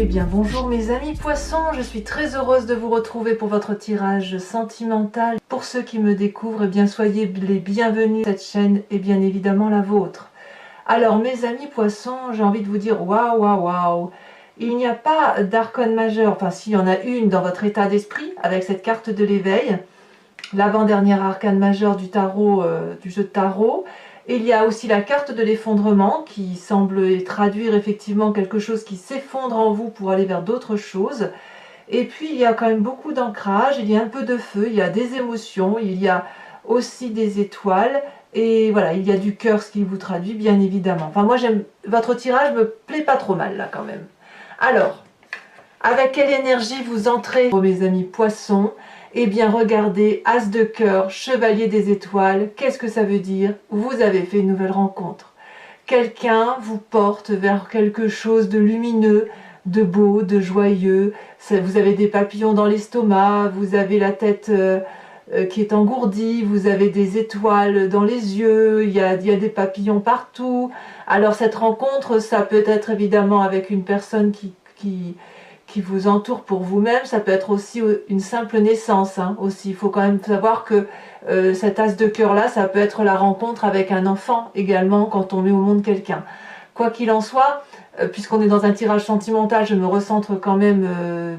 Eh bien bonjour mes amis poissons, je suis très heureuse de vous retrouver pour votre tirage sentimental. Pour ceux qui me découvrent, eh bien soyez les bienvenus. Cette chaîne est bien évidemment la vôtre. Alors mes amis poissons, j'ai envie de vous dire waouh waouh waouh. Il n'y a pas d'arcane majeur, enfin s'il y en a une dans votre état d'esprit avec cette carte de l'éveil, l'avant-dernière arcane majeure du tarot, du jeu de tarot. Il y a aussi la carte de l'effondrement qui semble traduire effectivement quelque chose qui s'effondre en vous pour aller vers d'autres choses. Et puis il y a quand même beaucoup d'ancrage, il y a un peu de feu, il y a des émotions, il y a aussi des étoiles. Et voilà, il y a du cœur, ce qui vous traduit bien évidemment. Enfin moi j'aime, votre tirage me plaît pas trop mal là quand même. Alors, avec quelle énergie vous entrez, mes amis poissons? Eh bien regardez, As de cœur, Chevalier des étoiles, qu'est-ce que ça veut dire? Vous avez fait une nouvelle rencontre. Quelqu'un vous porte vers quelque chose de lumineux, de beau, de joyeux. Vous avez des papillons dans l'estomac, vous avez la tête qui est engourdie, vous avez des étoiles dans les yeux, il y a des papillons partout. Alors cette rencontre, ça peut être évidemment avec une personne qui vous entoure pour vous-même, ça peut être aussi une simple naissance. Aussi. Il faut quand même savoir que cet as de cœur là, ça peut être la rencontre avec un enfant également quand on met au monde quelqu'un. Quoi qu'il en soit, puisqu'on est dans un tirage sentimental, je me recentre quand même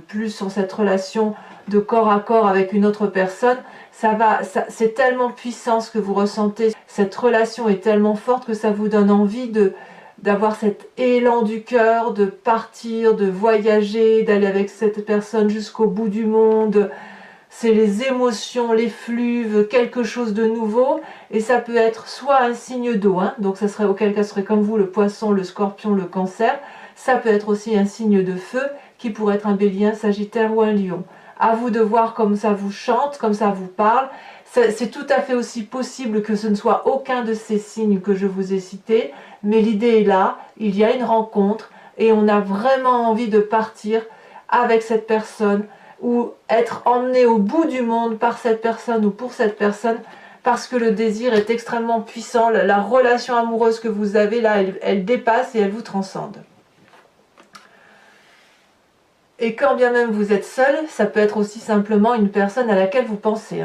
plus sur cette relation de corps à corps avec une autre personne. C'est tellement puissant ce que vous ressentez, cette relation est tellement forte que ça vous donne envie d'avoir cet élan du cœur, de partir, de voyager, d'aller avec cette personne jusqu'au bout du monde. C'est les émotions, les fluves, quelque chose de nouveau. Et ça peut être soit un signe d'eau, donc ça serait auquel cas ce serait comme vous, le poisson, le scorpion, le cancer. Ça peut être aussi un signe de feu, qui pourrait être un bélier, un sagittaire ou un lion. À vous de voir comme ça vous chante, comme ça vous parle. C'est tout à fait aussi possible que ce ne soit aucun de ces signes que je vous ai cités, mais l'idée est là, il y a une rencontre et on a vraiment envie de partir avec cette personne ou être emmené au bout du monde par cette personne ou pour cette personne parce que le désir est extrêmement puissant, la relation amoureuse que vous avez là, elle dépasse et elle vous transcende. Et quand bien même vous êtes seul, ça peut être aussi simplement une personne à laquelle vous pensez.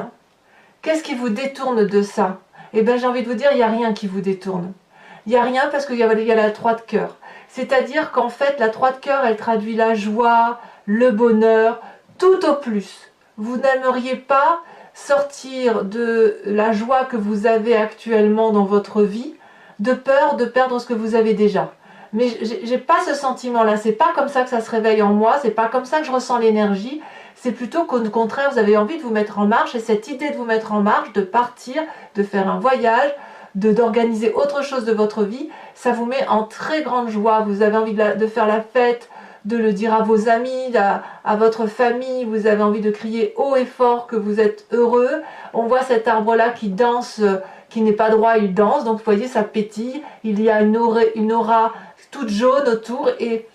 Qu'est-ce qui vous détourne de ça? Eh bien j'ai envie de vous dire, il n'y a rien qui vous détourne. Il n'y a rien parce qu'il y a la 3 de cœur. C'est-à-dire qu'en fait, la 3 de cœur, elle traduit la joie, le bonheur, tout au plus. Vous n'aimeriez pas sortir de la joie que vous avez actuellement dans votre vie, de peur de perdre ce que vous avez déjà. Mais j'ai pas ce sentiment-là, c'est pas comme ça que ça se réveille en moi, c'est pas comme ça que je ressens l'énergie, c'est plutôt qu'au contraire, vous avez envie de vous mettre en marche, et cette idée de vous mettre en marche, de partir, de faire un voyage, d'organiser autre chose de votre vie, ça vous met en très grande joie. Vous avez envie de faire la fête, de le dire à vos amis, à votre famille, vous avez envie de crier haut et fort que vous êtes heureux. On voit cet arbre-là qui danse, qui n'est pas droit, il danse, donc vous voyez, ça pétille, il y a une aura toute jaune autour, et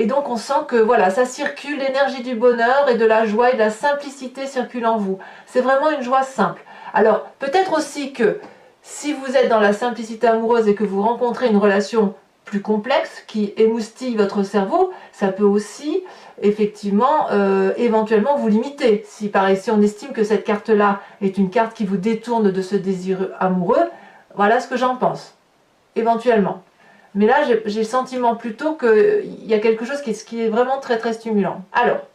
donc on sent que voilà, ça circule, l'énergie du bonheur et de la joie et de la simplicité circule en vous. C'est vraiment une joie simple. Alors, peut-être aussi que si vous êtes dans la simplicité amoureuse et que vous rencontrez une relation plus complexe qui émoustille votre cerveau, ça peut aussi effectivement éventuellement vous limiter. Si on estime que cette carte-là est une carte qui vous détourne de ce désir amoureux, voilà ce que j'en pense, éventuellement. Mais là, j'ai le sentiment plutôt qu'il y a quelque chose qui est vraiment très très stimulant. Alors,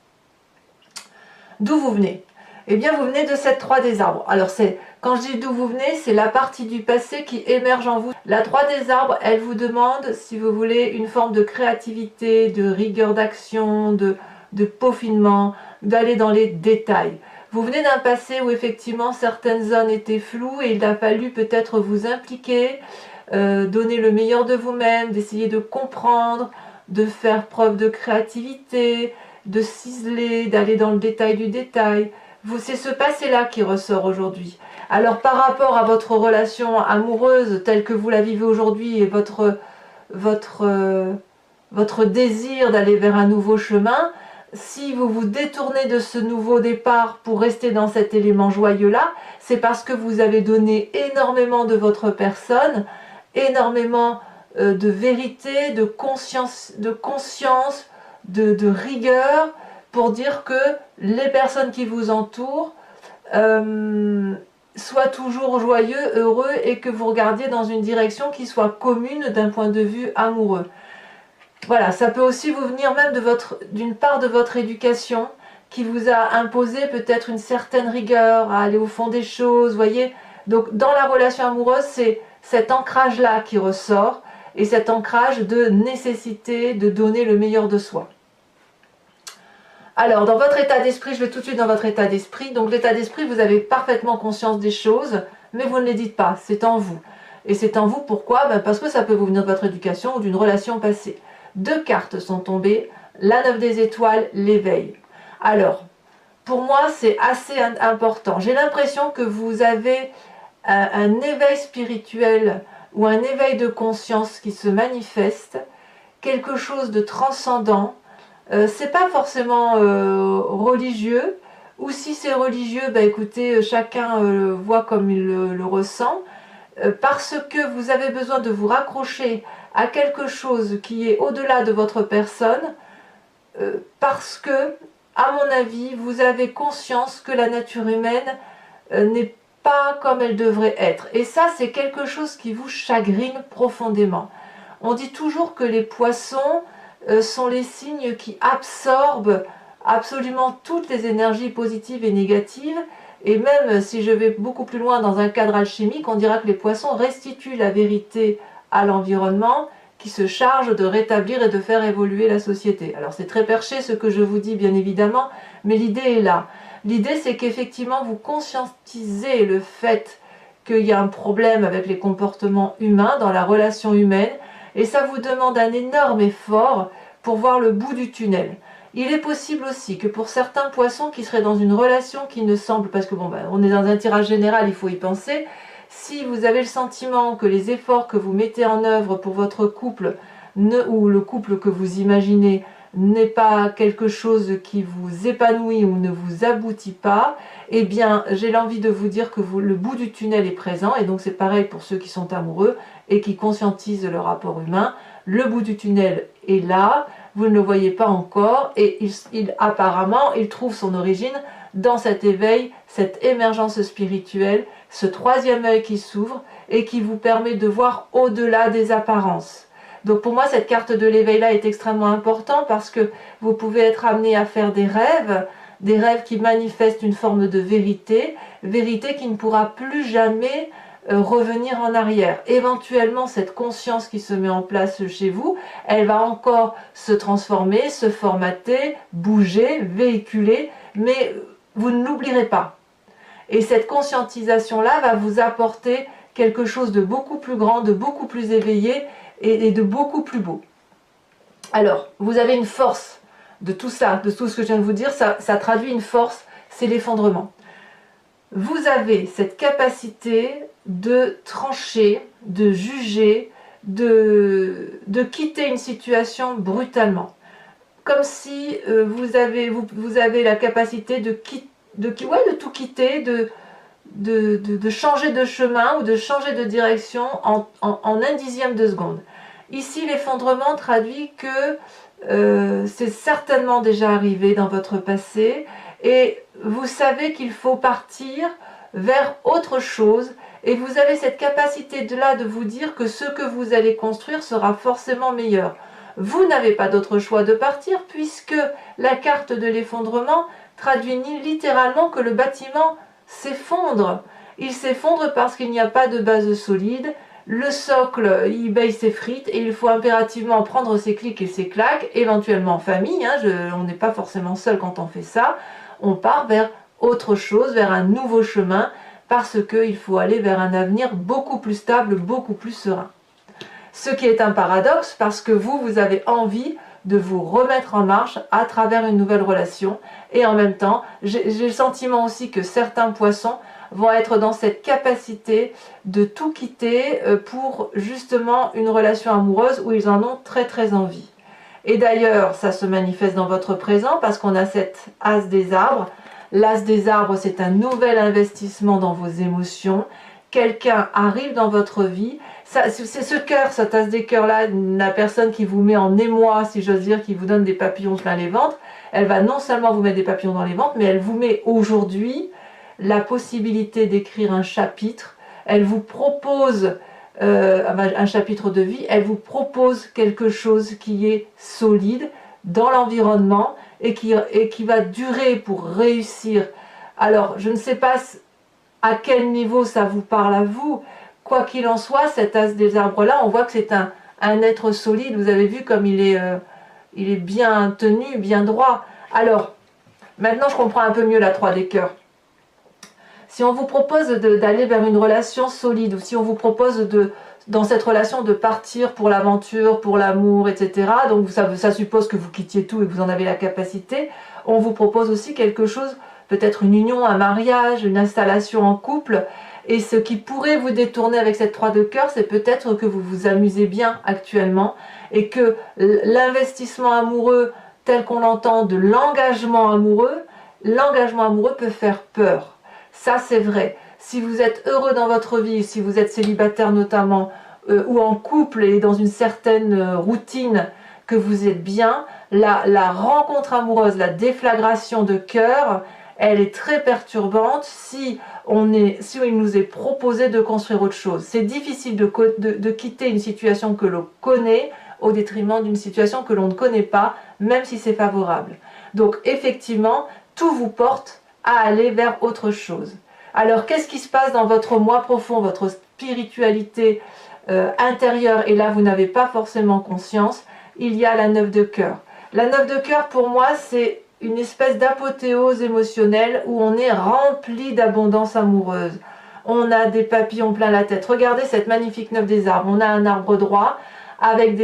d'où vous venez? Eh bien, vous venez de cette 3 des arbres. Alors, quand je dis d'où vous venez, c'est la partie du passé qui émerge en vous. La 3 des arbres, elle vous demande, si vous voulez, une forme de créativité, de rigueur d'action, de peaufinement, d'aller dans les détails. Vous venez d'un passé où effectivement certaines zones étaient floues et il a fallu peut-être vous impliquer, donner le meilleur de vous-même, d'essayer de comprendre, de faire preuve de créativité, de ciseler, d'aller dans le détail du détail. C'est ce passé-là qui ressort aujourd'hui. Alors par rapport à votre relation amoureuse telle que vous la vivez aujourd'hui et votre désir d'aller vers un nouveau chemin, si vous vous détournez de ce nouveau départ pour rester dans cet élément joyeux-là, c'est parce que vous avez donné énormément de votre personne, énormément de vérité, de conscience, de rigueur pour dire que les personnes qui vous entourent soient toujours joyeux, heureux et que vous regardiez dans une direction qui soit commune d'un point de vue amoureux. Voilà, ça peut aussi vous venir même d'une part de votre éducation qui vous a imposé peut-être une certaine rigueur à aller au fond des choses, voyez. Donc dans la relation amoureuse, c'est cet ancrage-là qui ressort et cet ancrage de nécessité de donner le meilleur de soi. Alors, dans votre état d'esprit, je vais tout de suite dans votre état d'esprit. Donc l'état d'esprit, vous avez parfaitement conscience des choses, mais vous ne les dites pas, c'est en vous. Et c'est en vous, pourquoi? Parce que ça peut vous venir de votre éducation ou d'une relation passée. 2 cartes sont tombées, la 9 des étoiles, l'éveil. Alors, pour moi, c'est assez important. J'ai l'impression que vous avez un éveil spirituel ou un éveil de conscience qui se manifeste, quelque chose de transcendant. C'est pas forcément religieux, ou si c'est religieux, écoutez, chacun voit comme il le ressent, parce que vous avez besoin de vous raccrocher à quelque chose qui est au-delà de votre personne, parce que, à mon avis, vous avez conscience que la nature humaine n'est pas comme elle devrait être. Et ça, c'est quelque chose qui vous chagrine profondément. On dit toujours que les poissons sont les signes qui absorbent absolument toutes les énergies positives et négatives. Et même si je vais beaucoup plus loin dans un cadre alchimique, on dira que les poissons restituent la vérité à l'environnement qui se charge de rétablir et de faire évoluer la société. Alors c'est très perché ce que je vous dis bien évidemment, mais l'idée est là. L'idée c'est qu'effectivement vous conscientisez le fait qu'il y a un problème avec les comportements humains dans la relation humaine et ça vous demande un énorme effort pour voir le bout du tunnel. Il est possible aussi que pour certains poissons qui seraient dans une relation qui ne semble, parce que on est dans un tirage général, il faut y penser, si vous avez le sentiment que les efforts que vous mettez en œuvre pour votre couple ou le couple que vous imaginez n'est pas quelque chose qui vous épanouit ou ne vous aboutit pas, eh bien j'ai l'envie de vous dire que le bout du tunnel est présent, et donc c'est pareil pour ceux qui sont amoureux et qui conscientisent le rapport humain. Le bout du tunnel est là, vous ne le voyez pas encore, et apparemment il trouve son origine dans cet éveil, cette émergence spirituelle, ce 3e œil qui s'ouvre et qui vous permet de voir au-delà des apparences. Donc pour moi, cette carte de l'éveil-là est extrêmement importante parce que vous pouvez être amené à faire des rêves qui manifestent une forme de vérité, vérité qui ne pourra plus jamais revenir en arrière. Éventuellement, cette conscience qui se met en place chez vous, elle va encore se transformer, se formater, bouger, véhiculer, mais vous ne l'oublierez pas. Et cette conscientisation-là va vous apporter quelque chose de beaucoup plus grand, de beaucoup plus éveillé et de beaucoup plus beau. Alors, vous avez une force de tout ça, de tout ce que je viens de vous dire, ça traduit une force, c'est l'effondrement. Vous avez cette capacité de trancher, de juger, de quitter une situation brutalement. Comme si vous avez la capacité de tout quitter, de changer de chemin ou de changer de direction en 1/10 de seconde. Ici, l'effondrement traduit que c'est certainement déjà arrivé dans votre passé et vous savez qu'il faut partir vers autre chose et vous avez cette capacité de vous dire que ce que vous allez construire sera forcément meilleur. Vous n'avez pas d'autre choix de partir puisque la carte de l'effondrement traduit littéralement que le bâtiment s'effondre. Il s'effondre parce qu'il n'y a pas de base solide, le socle il s'effrite et il faut impérativement prendre ses clics et ses claques, éventuellement en famille, on n'est pas forcément seul quand on fait ça, on part vers autre chose, vers un nouveau chemin, parce qu'il faut aller vers un avenir beaucoup plus stable, beaucoup plus serein. Ce qui est un paradoxe parce que vous avez envie de vous remettre en marche à travers une nouvelle relation et en même temps, j'ai le sentiment aussi que certains poissons vont être dans cette capacité de tout quitter pour justement une relation amoureuse où ils en ont très très envie. Et d'ailleurs, ça se manifeste dans votre présent parce qu'on a cette as des arbres. L'as des arbres, c'est un nouvel investissement dans vos émotions. Quelqu'un arrive dans votre vie C'est ce cœur, cette tasse des cœurs là, la personne qui vous met en émoi, si j'ose dire, qui vous donne des papillons plein les ventres, elle va non seulement vous mettre des papillons dans les ventres, mais elle vous met aujourd'hui la possibilité d'écrire un chapitre. Elle vous propose un chapitre de vie, elle vous propose quelque chose qui est solide dans l'environnement et qui va durer pour réussir. Alors, je ne sais pas à quel niveau ça vous parle à vous. Quoi qu'il en soit, cet as des arbres-là, on voit que c'est un être solide. Vous avez vu comme il est bien tenu, bien droit. Alors, maintenant je comprends un peu mieux la 3 des cœurs. Si on vous propose d'aller vers une relation solide, ou si on vous propose dans cette relation de partir pour l'aventure, pour l'amour, etc., donc ça suppose que vous quittiez tout et que vous en avez la capacité, on vous propose aussi quelque chose, peut-être une union, un mariage, une installation en couple, et ce qui pourrait vous détourner avec cette 3 de cœur, c'est peut-être que vous vous amusez bien actuellement, et que l'investissement amoureux, tel qu'on l'entend, de l'engagement amoureux peut faire peur. Ça, c'est vrai. Si vous êtes heureux dans votre vie, si vous êtes célibataire notamment, ou en couple et dans une certaine routine, que vous êtes bien, la rencontre amoureuse, la déflagration de cœur, elle est très perturbante si il nous est proposé de construire autre chose. C'est difficile de quitter une situation que l'on connaît au détriment d'une situation que l'on ne connaît pas, même si c'est favorable. Donc effectivement, tout vous porte à aller vers autre chose. Alors, qu'est-ce qui se passe dans votre moi profond, votre spiritualité intérieure? Et là, vous n'avez pas forcément conscience. Il y a la 9 de cœur. La 9 de cœur, pour moi, c'est une espèce d'apothéose émotionnelle où on est rempli d'abondance amoureuse. On a des papillons plein la tête. Regardez cette magnifique 9 des arbres. On a un arbre droit avec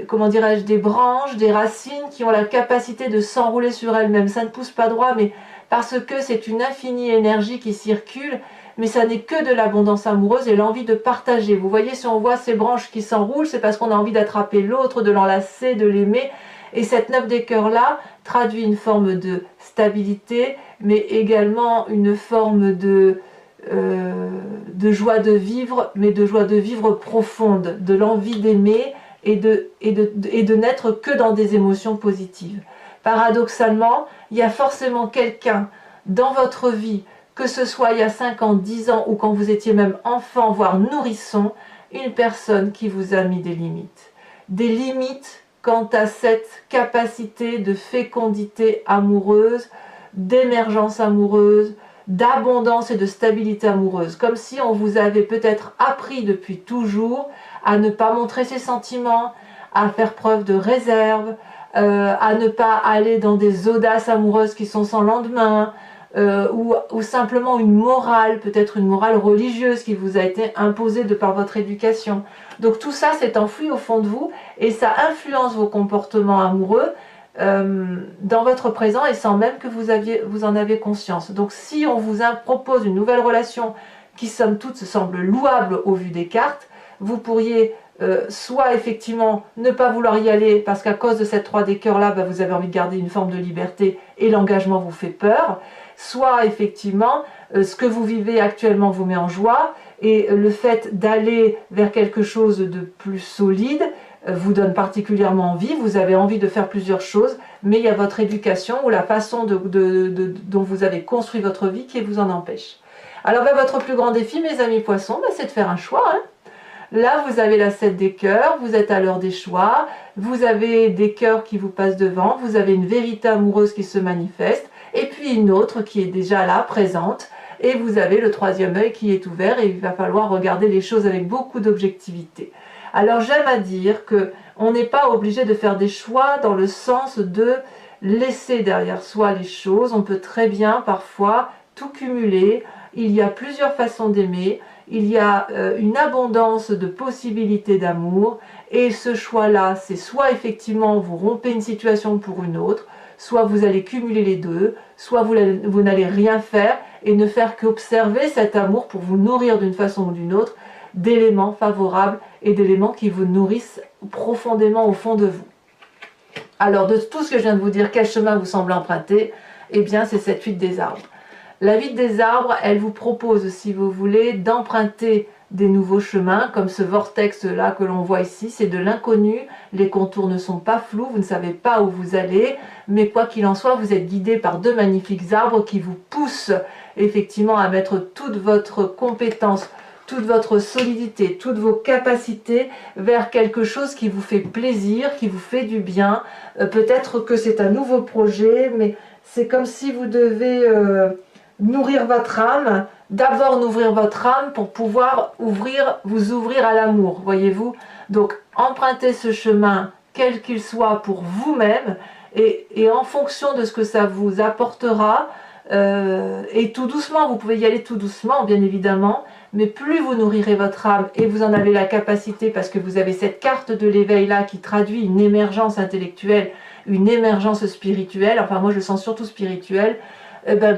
comment dirais-je, des branches, des racines qui ont la capacité de s'enrouler sur elles-mêmes. Ça ne pousse pas droit, mais parce que c'est une infinie énergie qui circule, mais ça n'est que de l'abondance amoureuse et l'envie de partager. Vous voyez, si on voit ces branches qui s'enroulent, c'est parce qu'on a envie d'attraper l'autre, de l'enlacer, de l'aimer. Et cette 9 des cœurs-là traduit une forme de stabilité, mais également une forme de joie de vivre, mais de joie de vivre profonde, de l'envie d'aimer, et de n'être que dans des émotions positives. Paradoxalement, il y a forcément quelqu'un dans votre vie, que ce soit il y a 5 ans, 10 ans, ou quand vous étiez même enfant, voire nourrisson, une personne qui vous a mis des limites. Des limites quant à cette capacité de fécondité amoureuse, d'émergence amoureuse, d'abondance et de stabilité amoureuse. Comme si on vous avait peut-être appris depuis toujours à ne pas montrer ses sentiments, à faire preuve de réserve, à ne pas aller dans des audaces amoureuses qui sont sans lendemain, ou simplement une morale, peut-être une morale religieuse qui vous a été imposée de par votre éducation. Donc tout ça s'est enfoui au fond de vous et ça influence vos comportements amoureux dans votre présent et sans même que vous en avez conscience. Donc si on vous propose une nouvelle relation qui somme toute semble louable au vu des cartes, vous pourriez soit effectivement ne pas vouloir y aller parce qu'à cause de cette 3 des cœurs là, vous avez envie de garder une forme de liberté et l'engagement vous fait peur, soit effectivement ce que vous vivez actuellement vous met en joie et le fait d'aller vers quelque chose de plus solide vous donne particulièrement envie, vous avez envie de faire plusieurs choses, mais il y a votre éducation ou la façon dont vous avez construit votre vie qui vous en empêche. Alors votre plus grand défi, mes amis poissons, c'est de faire un choix. Là, vous avez la 7 des cœurs, vous êtes à l'heure des choix, vous avez des cœurs qui vous passent devant, vous avez une vérité amoureuse qui se manifeste, et puis une autre qui est déjà là, présente, et vous avez le 3e œil qui est ouvert, et il va falloir regarder les choses avec beaucoup d'objectivité. Alors j'aime à dire qu'on n'est pas obligé de faire des choix dans le sens de laisser derrière soi les choses, on peut très bien parfois tout cumuler, il y a plusieurs façons d'aimer, il y a une abondance de possibilités d'amour et ce choix-là, c'est soit effectivement vous rompez une situation pour une autre, soit vous allez cumuler les deux, soit vous n'allez rien faire et ne faire qu'observer cet amour pour vous nourrir d'une façon ou d'une autre d'éléments favorables et d'éléments qui vous nourrissent profondément au fond de vous. Alors de tout ce que je viens de vous dire, quel chemin vous semble emprunter? Eh bien c'est cette 8 des arbres. La 8 des arbres, elle vous propose, si vous voulez, d'emprunter des nouveaux chemins, comme ce vortex-là que l'on voit ici, c'est de l'inconnu, les contours ne sont pas flous, vous ne savez pas où vous allez, mais quoi qu'il en soit, vous êtes guidé par deux magnifiques arbres qui vous poussent effectivement à mettre toute votre compétence, toute votre solidité, toutes vos capacités vers quelque chose qui vous fait plaisir, qui vous fait du bien. Peut-être que c'est un nouveau projet, mais c'est comme si vous devez nourrir votre âme, d'abord nourrir votre âme pour pouvoir vous ouvrir à l'amour, voyez-vous. Donc empruntez ce chemin, quel qu'il soit, pour vous-même, et en fonction de ce que ça vous apportera, et tout doucement, vous pouvez y aller tout doucement, bien évidemment, mais plus vous nourrirez votre âme, et vous en avez la capacité, parce que vous avez cette carte de l'éveil là qui traduit une émergence intellectuelle, une émergence spirituelle, enfin moi je sens surtout spirituelle,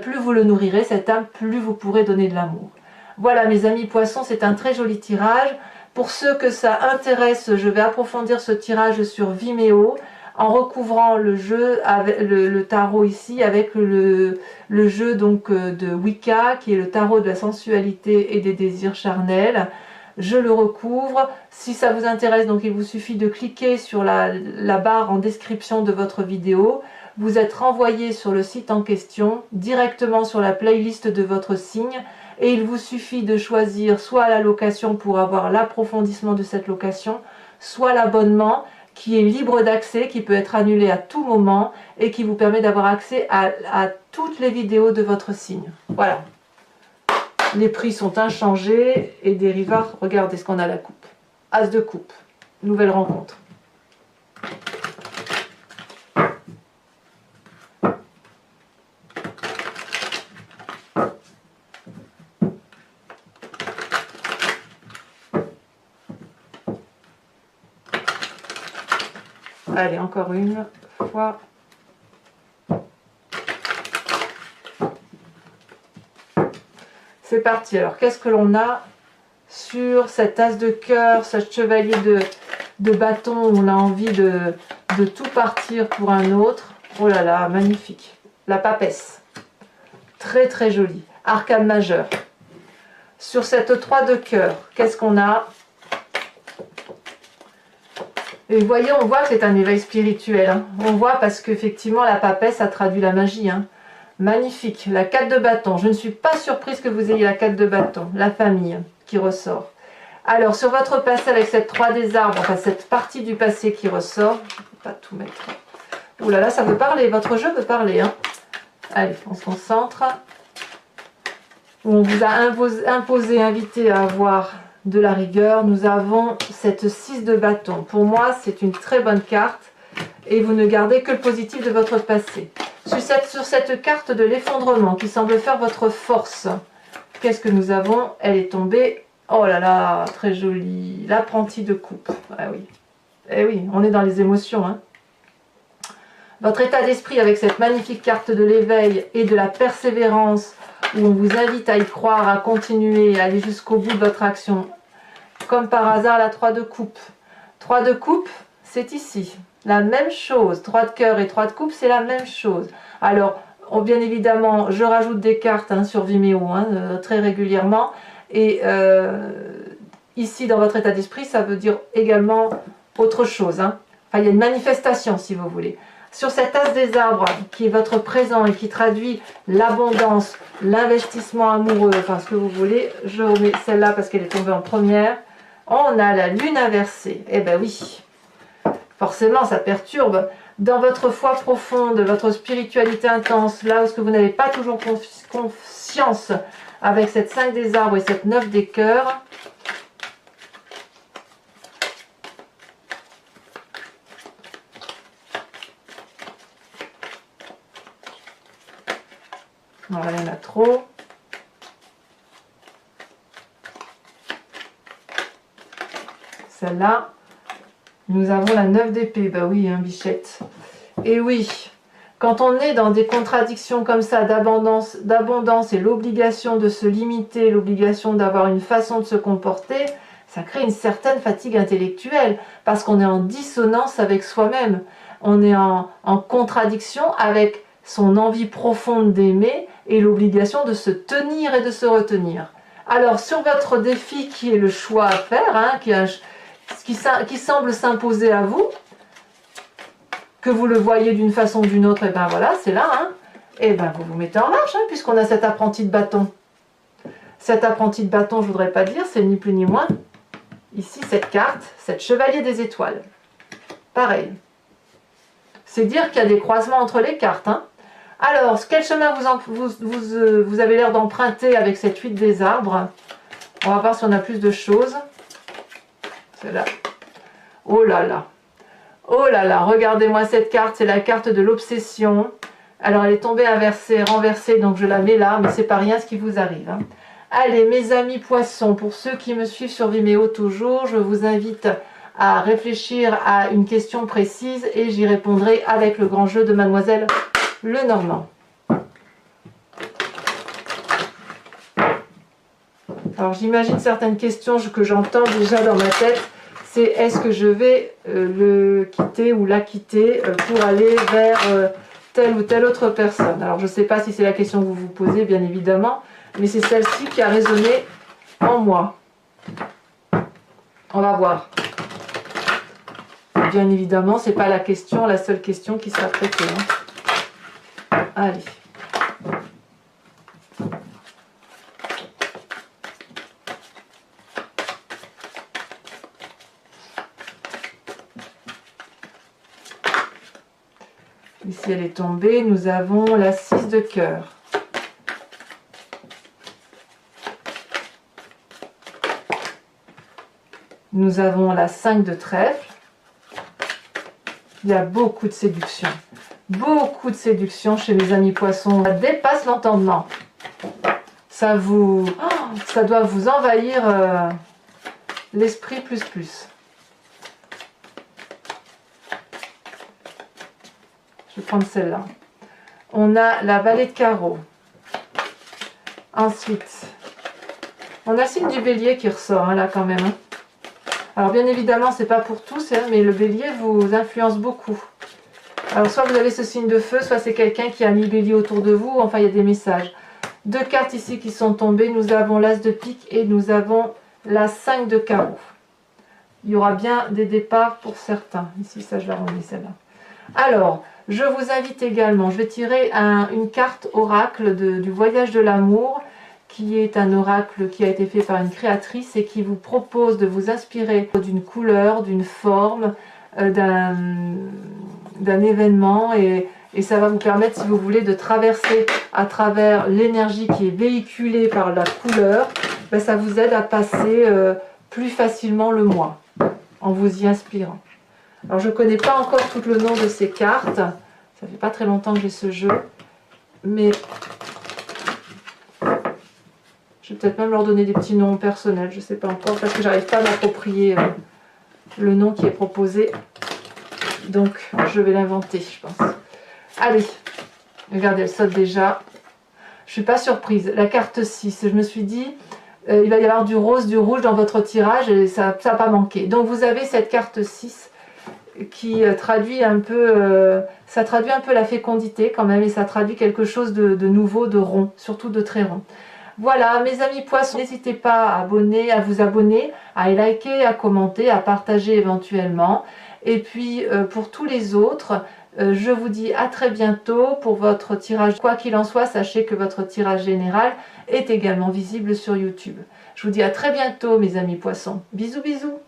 plus vous le nourrirez, cette âme, plus vous pourrez donner de l'amour. Voilà mes amis poissons, c'est un très joli tirage. Pour ceux que ça intéresse, je vais approfondir ce tirage sur Vimeo, en recouvrant le jeu, avec le tarot ici, avec le jeu donc de Wicca, qui est le tarot de la sensualité et des désirs charnels. Je le recouvre. Si ça vous intéresse, donc il vous suffit de cliquer sur la barre en description de votre vidéo. Vous êtes renvoyé sur le site en question, directement sur la playlist de votre signe, et il vous suffit de choisir soit la location pour avoir l'approfondissement de cette location, soit l'abonnement qui est libre d'accès, qui peut être annulé à tout moment et qui vous permet d'avoir accès à toutes les vidéos de votre signe. Voilà. Les prix sont inchangés et des rivards, regardez ce qu'on a, la coupe. As de coupe, nouvelle rencontre. Allez, encore une fois. C'est parti. Alors, qu'est-ce que l'on a sur cet as de cœur, ce chevalier de bâton où on a envie de tout partir pour un autre? Oh là là, magnifique. La papesse. Très très jolie. Arcane majeur. Sur cette 3 de cœur, qu'est-ce qu'on a? Et vous voyez, on voit que c'est un éveil spirituel. Hein. On voit parce qu'effectivement, la papesse, ça traduit la magie. Hein. Magnifique. La 4 de bâton. Je ne suis pas surprise que vous ayez la 4 de bâton. La famille qui ressort. Alors, sur votre passé avec cette 3 des arbres, enfin cette partie du passé qui ressort, je ne peux pas tout mettre. Ouh là là, ça veut parler. Votre jeu peut parler. Hein. Allez, on se concentre. On vous a imposé, invité à avoir de la rigueur. Nous avons cette 6 de bâton. Pour moi, c'est une très bonne carte et vous ne gardez que le positif de votre passé. Sur cette carte de l'effondrement qui semble faire votre force, qu'est-ce que nous avons? Elle est tombée. Oh là là, très jolie. L'apprenti de coupe. Ah oui. Eh oui, on est dans les émotions. Hein. Votre état d'esprit avec cette magnifique carte de l'éveil et de la persévérance, où on vous invite à y croire, à continuer, à aller jusqu'au bout de votre action. Comme par hasard, la 3 de coupe. 3 de coupe, c'est ici. La même chose. 3 de cœur et 3 de coupe, c'est la même chose. Alors, bien évidemment, je rajoute des cartes hein, sur Vimeo très régulièrement. Et ici, dans votre état d'esprit, ça veut dire également autre chose. Hein. Enfin, il y a une manifestation, si vous voulez. Sur cet as des arbres, qui est votre présent et qui traduit l'abondance, l'investissement amoureux, enfin ce que vous voulez, je remets celle-là parce qu'elle est tombée en première. On a la lune inversée. Eh ben oui, forcément ça perturbe. Dans votre foi profonde, votre spiritualité intense, là où ce que vous n'avez pas toujours conscience avec cette 5 des arbres et cette 9 des cœurs, voilà, il y en a trop. Celle-là, nous avons la 9 d'épée. Bah oui, hein, bichette. Et oui, quand on est dans des contradictions comme ça, d'abondance et l'obligation de se limiter, l'obligation d'avoir une façon de se comporter, ça crée une certaine fatigue intellectuelle, parce qu'on est en dissonance avec soi-même. On est en contradiction avec son envie profonde d'aimer et l'obligation de se tenir et de se retenir. Alors, sur votre défi qui est le choix à faire, hein, qui semble s'imposer à vous, que vous le voyez d'une façon ou d'une autre, et ben voilà, c'est là, hein, et ben vous vous mettez en marche, hein, puisqu'on a cet apprenti de bâton. Cet apprenti de bâton, je ne voudrais pas dire, c'est ni plus ni moins, ici, cette carte, cette chevalier des étoiles. Pareil. C'est dire qu'il y a des croisements entre les cartes, hein. Alors, quel chemin vous avez l'air d'emprunter avec cette 8 des arbres? On va voir si on a plus de choses. C'est là. Oh là là. Oh là là, regardez-moi cette carte, c'est la carte de l'obsession. Alors, elle est tombée inversée, renversée, donc je la mets là, mais c'est pas rien ce qui vous arrive, hein. Allez, mes amis poissons, pour ceux qui me suivent sur Vimeo toujours, je vous invite à réfléchir à une question précise et j'y répondrai avec le grand jeu de Mademoiselle Lenormand. Alors j'imagine certaines questions que j'entends déjà dans ma tête, c'est est-ce que je vais le quitter ou la quitter pour aller vers telle ou telle autre personne. Alors je ne sais pas si c'est la question que vous vous posez, bien évidemment, mais c'est celle-ci qui a résonné en moi. On va voir. Bien évidemment, ce n'est pas la question, la seule question qui sera traitée, hein. Allez. Ici, elle est tombée. Nous avons la 6 de cœur. Nous avons la 5 de trèfle. Il y a beaucoup de séduction. Beaucoup de séduction chez mes amis poissons. Ça dépasse l'entendement. Ça doit vous envahir l'esprit plus. Je vais prendre celle-là. On a la vallée de carreau. Ensuite, on a le signe du bélier qui ressort, hein, là quand même, hein. Alors bien évidemment, c'est pas pour tous, hein, mais le bélier vous influence beaucoup. Alors soit vous avez ce signe de feu, soit c'est quelqu'un qui a mis bélier autour de vous, enfin il y a des messages. Deux cartes ici qui sont tombées, nous avons l'as de pique et nous avons la 5 de carreau. Il y aura bien des départs pour certains. Ici, ça je la remets celle-là. Alors, je vous invite également, je vais tirer une carte oracle du voyage de l'amour, qui est un oracle qui a été fait par une créatrice et qui vous propose de vous inspirer d'une couleur, d'une forme, d'un événement et ça va vous permettre, si vous voulez, de traverser à travers l'énergie qui est véhiculée par la couleur. Ben, ça vous aide à passer plus facilement le mois en vous y inspirant. Alors je ne connais pas encore tout le nom de ces cartes, ça fait pas très longtemps que j'ai ce jeu, mais je vais peut-être même leur donner des petits noms personnels, je ne sais pas encore, parce que j'arrive pas à m'approprier le nom qui est proposé. Donc, je vais l'inventer, je pense. Allez, regardez, elle saute déjà. Je ne suis pas surprise. La carte 6, je me suis dit, il va y avoir du rose, du rouge dans votre tirage, et ça n'a pas manqué. Donc, vous avez cette carte 6 qui traduit un peu, ça traduit un peu la fécondité quand même, et ça traduit quelque chose de nouveau, de rond, surtout de très rond. Voilà, mes amis poissons, n'hésitez pas à vous abonner, à liker, à commenter, à partager éventuellement. Et puis, pour tous les autres, je vous dis à très bientôt pour votre tirage. Quoi qu'il en soit, sachez que votre tirage général est également visible sur YouTube. Je vous dis à très bientôt, mes amis poissons. Bisous, bisous.